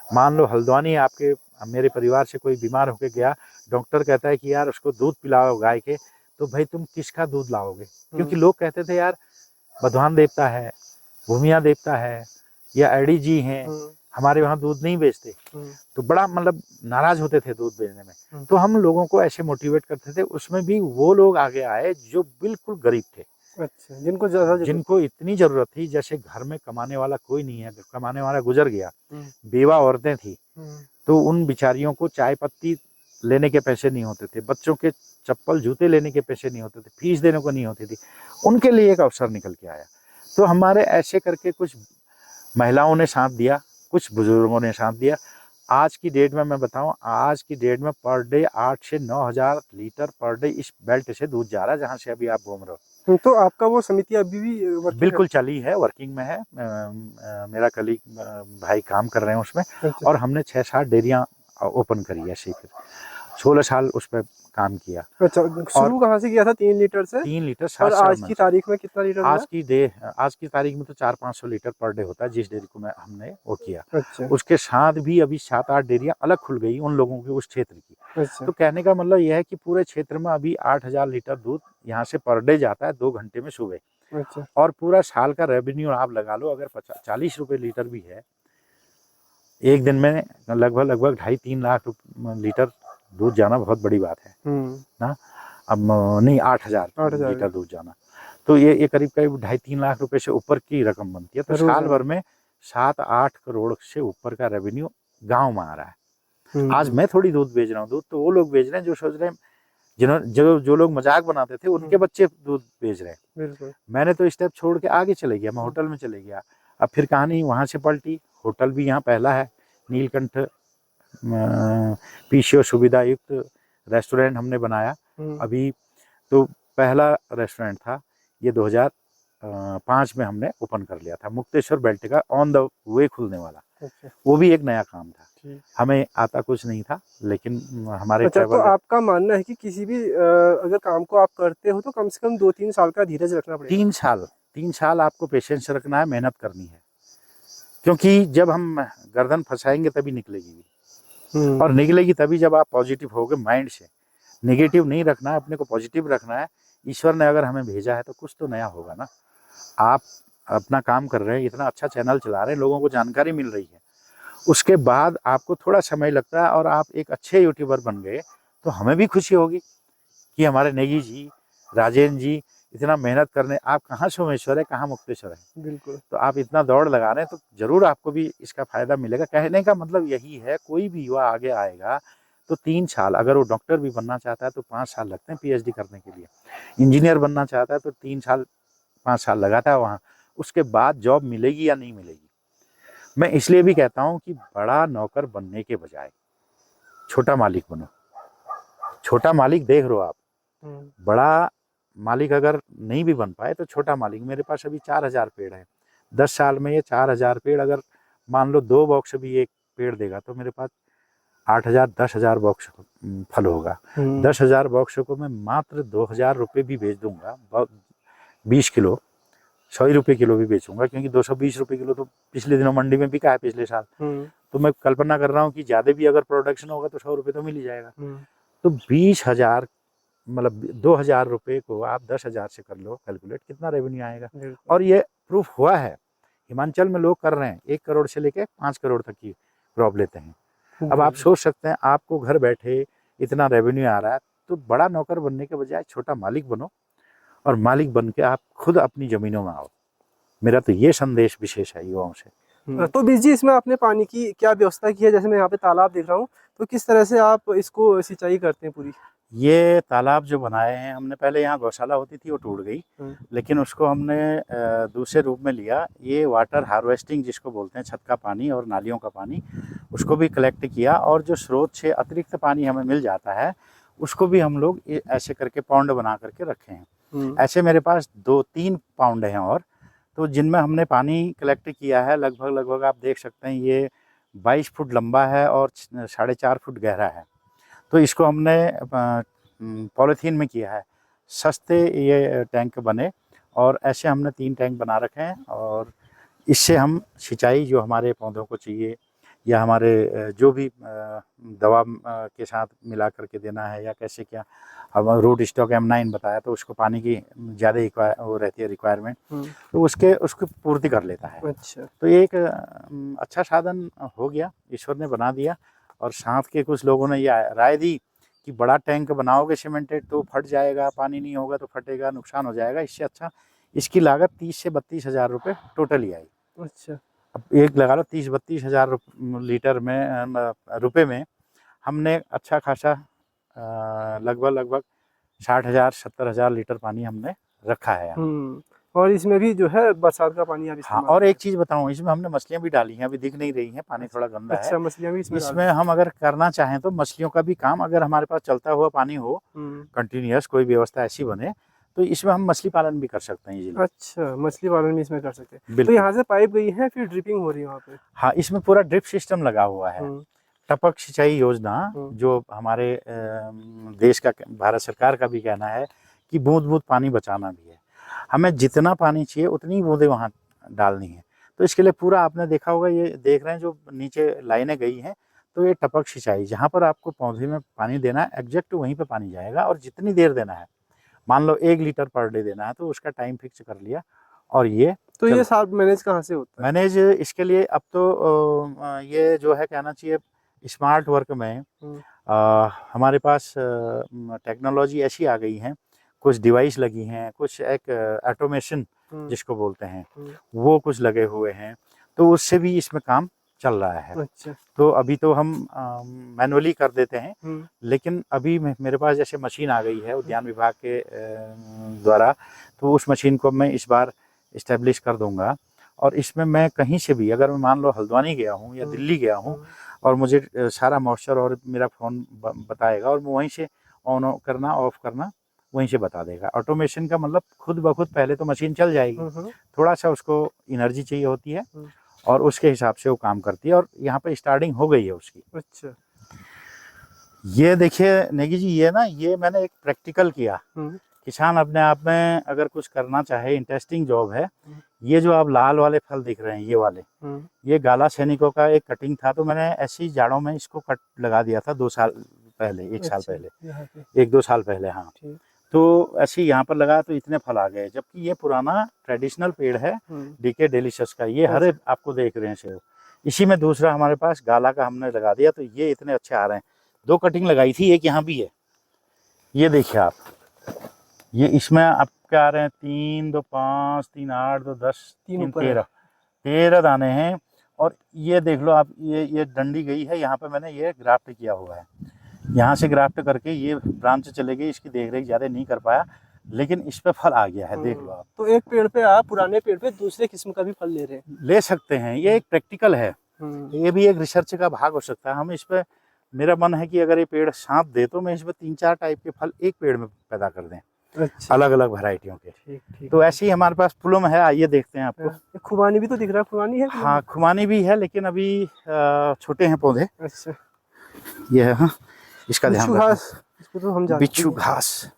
मान लो हल्द्वानी आपके मेरे परिवार से कोई बीमार होके गया, डॉक्टर कहता है कि यार उसको दूध पिलाओ गाय के, तो भाई तुम किसका दूध लाओगे? क्योंकि लोग कहते थे यार बधवान देवता है, भूमिया देवता है, या एडी जी हैं, हमारे वहाँ दूध नहीं बेचते। तो बड़ा मतलब नाराज होते थे दूध बेचने में। तो हम लोगों को ऐसे मोटिवेट करते थे। उसमें भी वो लोग आगे आए जो बिल्कुल गरीब थे। अच्छा, जिनको इतनी जरूरत थी, जैसे घर में कमाने वाला कोई नहीं है, कमाने वाला गुजर गया, बेवा औरतें थी, तो उन बिचारियों को चाय पत्ती लेने के पैसे नहीं होते थे, बच्चों के चप्पल जूते लेने के पैसे नहीं होते थे, फीस देने को नहीं होती थी। उनके लिए एक अवसर निकल के आया। तो हमारे ऐसे करके कुछ महिलाओं ने साथ दिया, कुछ बुजुर्गों ने साथ दिया। आज की डेट में मैं बताऊं, आज की डेट में पर डे 8 से 9 हजार लीटर पर डे इस बेल्ट से दूध जा रहा है, जहाँ से अभी आप घूम रहे हो। तो आपका वो समिति अभी भी वर्किंग बिल्कुल चली है, वर्किंग में है। मेरा कलीग भाई काम कर रहे हैं उसमें। अच्छा। और हमने 6-7 डेयरियाँ ओपन करी है। फिर 16 साल उस पर काम किया। अच्छा, शुरू कहाँ से किया था? 3 लीटर से? 3 लीटर 7 और आज की तारीख में कितना लीटर हुआ? आज की तारीख में तो 400-500 लीटर पर डे होता है, जिस डेयरी को हमने वो किया। अच्छा। उसके साथ भी अभी 7-8 डेयरियां अलग खुल गई उन लोगों की, उस क्षेत्र की। अच्छा। तो कहने का मतलब यह है कि पूरे क्षेत्र में अभी 8,000 लीटर दूध यहाँ से पर डे जाता है 2 घंटे में सुबह। अच्छा। और पूरा साल का रेवेन्यू आप लगा लो, अगर 40 रुपये लीटर भी है, एक दिन में लगभग 2.5-3 लाख लीटर दूध जाना बहुत बड़ी बात है ना। अब नहीं, 8,000 लीटर दूध जाना, तो ये करीब 2.5-3 लाख रुपए से ऊपर की रकम बनती है। तो साल भर में 7-8 करोड़ से ऊपर का रेवेन्यू गांव में आ रहा है। आज मैं थोड़ी दूध बेच रहा हूँ, दूध तो वो लोग बेच रहे हैं जो सोच रहे हैं, जो लोग मजाक बनाते थे उनके बच्चे दूध बेच रहे हैं। बिल्कुल। मैंने तो स्टेप छोड़ के आगे चले गया, मैं होटल में चले गया। अब फिर कहानी वहां से पलटी। होटल भी यहाँ पहला है, नीलकंठ पीसीओ सुविधा युक्त रेस्टोरेंट हमने बनाया अभी। तो पहला रेस्टोरेंट था ये 2005 में हमने ओपन कर लिया था, मुक्तेश्वर बेल्ट का ऑन द वे खुलने वाला। अच्छा। वो भी एक नया काम था, हमें आता कुछ नहीं था, लेकिन हमारे अच्छा, तो आपका मानना है कि किसी भी अगर काम को आप करते हो तो कम से कम 2-3 साल का धीरज रखना पड़ेगा। 3 साल आपको पेशेंस रखना है, मेहनत करनी है। क्योंकि जब हम गर्दन फंसाएंगे तभी निकलेगी, और निकलेगी तभी जब आप पॉजिटिव होगे माइंड से। नेगेटिव नहीं रखना है, अपने को पॉजिटिव रखना है। ईश्वर ने अगर हमें भेजा है तो कुछ तो नया होगा ना। आप अपना काम कर रहे हैं, इतना अच्छा चैनल चला रहे हैं, लोगों को जानकारी मिल रही है, उसके बाद आपको थोड़ा समय लगता है और आप एक अच्छे यूट्यूबर बन गए, तो हमें भी खुशी होगी कि हमारे नेगी जी, राजेंद्र जी इतना मेहनत करने, आप कहाँ सोमेश्वर है, कहाँ मुक्तेश्वर है। बिल्कुल। तो आप इतना दौड़ लगा रहे हैं, तो जरूर आपको भी इसका फायदा मिलेगा। कहने का मतलब यही है, कोई भी युवा आगे आएगा तो 3 साल, अगर वो डॉक्टर भी बनना चाहता है तो 5 साल लगते हैं पीएचडी करने के लिए। इंजीनियर बनना चाहता है तो 3 साल 5 साल लगाता है वहाँ। उसके बाद जॉब मिलेगी या नहीं मिलेगी। मैं इसलिए भी कहता हूँ कि बड़ा नौकर बनने के बजाय छोटा मालिक बनो। छोटा मालिक देख रहे हो आप, बड़ा मालिक अगर नहीं भी बन पाए तो छोटा मालिक। मेरे पास अभी 4,000 पेड़ है। 10 साल में ये 4,000 पेड़, अगर मान लो 2 बॉक्स भी एक पेड़ देगा तो मेरे पास 8,000 10,000 बॉक्स फल होगा। 10,000 बॉक्स को मैं मात्र 2,000 रुपये भी बेच दूंगा। 20 किलो 100 रुपये किलो भी बेचूंगा, क्योंकि 220 रुपये किलो तो पिछले दिनों मंडी में बिका है पिछले साल। तो मैं कल्पना कर रहा हूँ कि ज़्यादा भी अगर प्रोडक्शन होगा तो 100 रुपये तो मिल ही जाएगा। तो 20,000 मतलब 2,000 रुपये को आप 10,000 से कर लो कैलकुलेट, कितना रेवेन्यू आएगा। और ये प्रूफ हुआ है, हिमाचल में लोग कर रहे हैं, 1 करोड़ से लेके 5 करोड़ तक की क्रॉप लेते हैं। अब आप सोच सकते हैं, आपको घर बैठे इतना रेवेन्यू आ रहा है, तो बड़ा नौकर बनने के बजाय छोटा मालिक बनो, और मालिक बन के आप खुद अपनी जमीनों में आओ। मेरा तो ये संदेश विशेष है युवाओं से। तो बीज जी, इसमें आपने पानी की क्या व्यवस्था की है? जैसे मैं यहाँ पे तालाब देख रहा हूँ, तो किस तरह से आप इसको सिंचाई करते हैं पूरी? ये तालाब जो बनाए हैं हमने, पहले यहाँ गौशाला होती थी, वो टूट गई, लेकिन उसको हमने दूसरे रूप में लिया। ये वाटर हार्वेस्टिंग जिसको बोलते हैं, छत का पानी और नालियों का पानी, उसको भी कलेक्ट किया, और जो स्रोत से अतिरिक्त पानी हमें मिल जाता है उसको भी हम लोग ऐसे करके पौंड बना करके रखे हैं। ऐसे मेरे पास 2-3 पौंड हैं, और तो जिनमें हमने पानी कलेक्ट किया है। लगभग आप देख सकते हैं, ये 22 फुट लंबा है और 4.5 फुट गहरा है। तो इसको हमने पॉलीथीन में किया है। सस्ते ये टैंक बने, और ऐसे हमने 3 टैंक बना रखे हैं। और इससे हम सिंचाई जो हमारे पौधों को चाहिए, या हमारे जो भी दवा के साथ मिला करके देना है, या कैसे क्या, अब रूट स्टॉक M9 बताया तो उसको पानी की ज़्यादा वो रहती है रिक्वायरमेंट, तो उसकी पूर्ति कर लेता है। अच्छा। तो ये एक अच्छा साधन हो गया, ईश्वर ने बना दिया। और साथ के कुछ लोगों ने ये राय दी कि बड़ा टैंक बनाओगे सीमेंटेड तो फट जाएगा, पानी नहीं होगा तो फटेगा, नुकसान हो जाएगा। इससे अच्छा इसकी लागत 30 से 32 हज़ार रुपये टोटल ही आई। अच्छा। अब एक लगा लो 30-32 हज़ार लीटर में रुपए में हमने अच्छा खासा लगभग 60,000-70,000 लीटर पानी हमने रखा है यहाँ। और इसमें भी जो है बरसात का पानी आप हाँ, इस्तेमाल और करें। एक चीज़ बताऊँ, इसमें हमने मछलियाँ भी डाली हैं, अभी दिख नहीं रही हैं, पानी थोड़ा गंदा है। अच्छा, मछलियाँ भी इसमें इसमें हम अगर करना चाहें तो मछलियों का भी काम, अगर हमारे पास चलता हुआ पानी हो, कंटिन्यूअस कोई व्यवस्था ऐसी बने, तो इसमें हम मछली पालन भी कर सकते हैं इजीली। अच्छा, मछली पालन भी इसमें कर सकते हैं। तो बिल्कुल। यहाँ से पाइप गई है, फिर ड्रिपिंग हो रही है वहाँ पे। हाँ, इसमें पूरा ड्रिप सिस्टम लगा हुआ है। टपक सिंचाई योजना जो हमारे देश का, भारत सरकार का भी कहना है कि बूंद बूंद पानी बचाना भी है, हमें जितना पानी चाहिए उतनी बूंदें वहाँ डालनी है। तो इसके लिए पूरा आपने देखा होगा, ये देख रहे हैं जो नीचे लाइनें गई हैं, तो ये टपक सिंचाई, जहाँ पर आपको पौधे में पानी देना है एग्जैक्ट वहीं पे पानी जाएगा, और जितनी देर देना है, मान लो 1 लीटर पर डे देना है तो उसका टाइम फिक्स कर लिया। और ये तो ये साफ मैनेज कहाँ से होता है? मैनेज इसके लिए अब तो ये जो है कहना चाहिए स्मार्ट वर्क में हमारे पास टेक्नोलॉजी ऐसी आ गई है, कुछ डिवाइस लगी हैं, कुछ एक ऑटोमेशन जिसको बोलते हैं वो कुछ लगे हुए हैं, तो उससे भी इसमें काम चल रहा है। अच्छा। तो अभी तो हम मैनुअली कर देते हैं, लेकिन अभी मेरे पास जैसे मशीन आ गई है उद्यान विभाग के द्वारा, तो उस मशीन को मैं इस बार इस्टेब्लिश कर दूंगा। और इसमें मैं कहीं से भी, अगर मैं मान लो हल्द्वानी गया हूँ या दिल्ली गया हूँ, और मुझे सारा मॉइस्चर और मेरा फ़ोन बताएगा, और मैं वहीं से ऑन करना ऑफ करना वहीं से बता देगा। ऑटोमेशन का मतलब खुद ब खुद पहले तो मशीन चल जाएगी, थोड़ा सा उसको एनर्जी चाहिए होती है, और उसके हिसाब से वो काम करती है, और यहाँ पे स्टार्टिंग हो गई है उसकी। अच्छा। ये देखिए नेगी जी, ये ना, ये मैंने एक प्रैक्टिकल किया। किसान अपने आप में अगर कुछ करना चाहे, इंटरेस्टिंग जॉब है। ये जो आप लाल वाले फल दिख रहे हैं, ये वाले, ये गाला सैनिकों का एक कटिंग था, तो मैंने ऐसी जाड़ों में इसको कट लगा दिया था 2 साल पहले, 1 साल पहले, 1-2 साल पहले। हाँ, तो ऐसे ही यहाँ पर लगा तो इतने फल आ गए, जबकि ये पुराना ट्रेडिशनल पेड़ है डीके डेलिशियस का, ये हरे आपको देख रहे हैं सेब। इसी में दूसरा हमारे पास गाला का हमने लगा दिया, तो ये इतने अच्छे आ रहे हैं। 2 कटिंग लगाई थी, एक यहाँ भी है, ये देखिए आप, ये इसमें आपके आ रहे हैं 3, 2, 5, 3, 8, 2, 10, 3, 13 दाने हैं। और ये देख लो आप, ये डंडी गई है, यहाँ पे मैंने ये ग्राफ्ट किया हुआ है, यहाँ से ग्राफ्ट करके ये ब्रांच चले गई, इसकी देख रेख ज़्यादा नहीं कर पाया, लेकिन इस पे फल आ गया है, देख लो आप। तो एक पेड़ पे आप पुराने पेड़ पे दूसरे किस्म का भी फल ले रहे हैं? ले सकते हैं, ये एक प्रैक्टिकल है, ये भी एक रिसर्च का भाग हो सकता है। हम इस पे, मेरा मन है कि अगर ये पेड़ साथ दे तो मैं इसमें 3-4 टाइप के फल एक पेड़ में पैदा कर दें। अच्छा। अलग अलग वैरायटियों के। ठीक। तो ऐसे ही हमारे पास प्लम है, आइए देखते हैं आपको। खुमानी भी तो दिख रहा है, खुमानी है? हाँ, खुमानी भी है, लेकिन अभी छोटे हैं पौधे। अच्छा। ये है, हाँ, इसका ध्यान रखना। इसको तो हम जानते हैं। बिच्छू घास।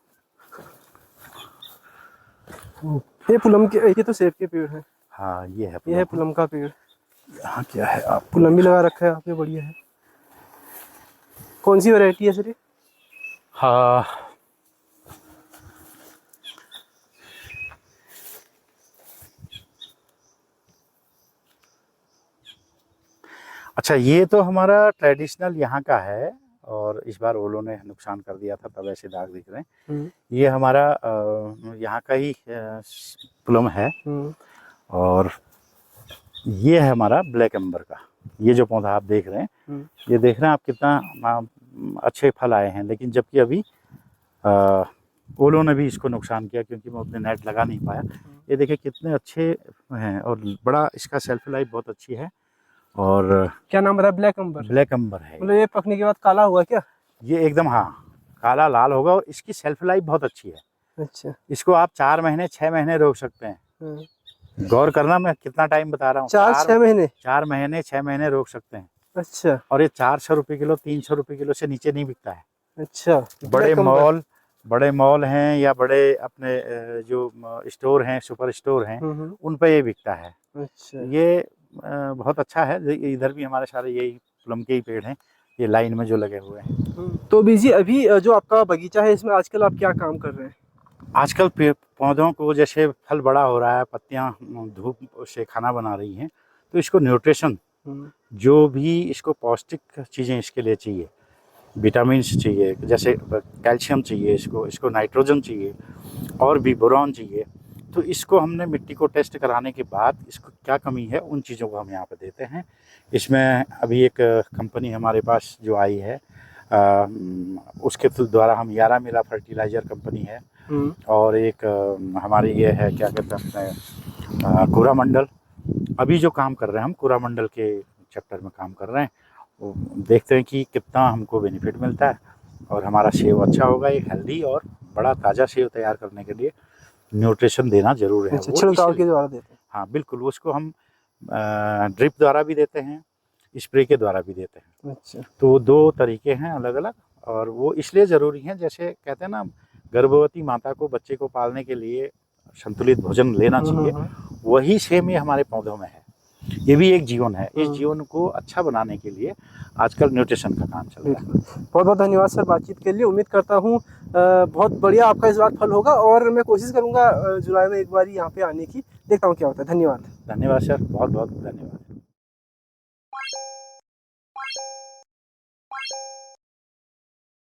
ये पुलम के, ये तो सेब के पेड़ है। हाँ, ये है ये है पुलम का पेड़। यहाँ क्या है, आप पुलम भी लगा रखा है आपने, बढ़िया है। कौन सी वैरायटी है सर? हाँ, अच्छा, ये तो हमारा ट्रेडिशनल यहाँ का है, और इस बार ओलों ने नुकसान कर दिया था, तब ऐसे दाग दिख रहे हैं। ये हमारा यहाँ का ही प्लम है, और ये है हमारा ब्लैक एम्बर का। ये जो पौधा आप देख रहे हैं, ये देख रहे हैं आप कितना अच्छे फल आए हैं, लेकिन जबकि अभी ओलों ने भी इसको नुकसान किया, क्योंकि मैं उतने नेट लगा नहीं पाया। ये देखिए कितने अच्छे हैं, और बड़ा इसका सेल्फ लाइफ बहुत अच्छी है। और क्या नाम बताया? Black amber. ब्लैक एम्बर है। मतलब ये पकने के बाद काला हुआ क्या? ये एकदम, हाँ, काला लाल होगा, और इसकी सेल्फ लाइफ बहुत अच्छी है। अच्छा। इसको आप 4 महीने 6 महीने रोक सकते हैं। गौर करना, मैं कितना टाइम बता रहा हूँ, 4-6 महीने? 4 महीने 6 महीने रोक सकते हैं। अच्छा। और ये 400 रुपये किलो, 300 रुपये किलो से नीचे नहीं बिकता है। अच्छा। बड़े मॉल, बड़े मॉल हैं या बड़े अपने जो स्टोर हैं, सुपर स्टोर हैं, उन पे ये बिकता है। अच्छा। ये बहुत अच्छा है। इधर भी हमारे सारे यही प्लम के ही पेड़ हैं, ये लाइन में जो लगे हुए हैं। तो बीजी अभी जो आपका बगीचा है इसमें आजकल आप क्या काम कर रहे हैं? आजकल पौधों को जैसे फल बड़ा हो रहा है, पत्तियां धूप से खाना बना रही हैं, तो इसको न्यूट्रिशन जो भी इसको पौष्टिक चीज़ें इसके लिए चाहिए, विटामिन्स चाहिए, जैसे कैल्शियम चाहिए, इसको नाइट्रोजन चाहिए और भी बोरॉन चाहिए। तो इसको हमने मिट्टी को टेस्ट कराने के बाद इसको क्या कमी है उन चीज़ों को हम यहाँ पे देते हैं। इसमें अभी एक कंपनी हमारे पास जो आई है, उसके द्वारा हम यारा मिला फर्टिलाइज़र कंपनी है, और एक हमारी ये है क्या कहते हैं अपने कोरामंडल। अभी जो काम कर रहे हैं हम कोरामंडल के चैप्टर में काम कर रहे हैं, वो देखते हैं कि कितना हमको बेनिफिट मिलता है और हमारा सेब अच्छा होगा। एक हेल्दी और बड़ा ताज़ा सेब तैयार करने के लिए न्यूट्रिशन देना जरूर है। छिड़काव के द्वारा देते हैं? हाँ बिल्कुल, उसको हम ड्रिप द्वारा भी देते हैं, स्प्रे के द्वारा भी देते हैं। अच्छा। तो 2 तरीके हैं अलग अलग, और वो इसलिए ज़रूरी हैं, जैसे कहते हैं ना गर्भवती माता को बच्चे को पालने के लिए संतुलित भोजन लेना चाहिए, वही सेम ये हमारे पौधों में है। ये भी एक जीवन है, इस जीवन को अच्छा बनाने के लिए आजकल न्यूट्रिशन का काम चल रहा है। बहुत बहुत धन्यवाद सर बातचीत के लिए। उम्मीद करता हूँ बहुत बढ़िया आपका इस बार फल होगा, और मैं कोशिश करूँगा जुलाई में एक बार यहाँ पे आने की, देखता हूँ क्या होता है। धन्यवाद। धन्यवाद सर, बहुत बहुत धन्यवाद।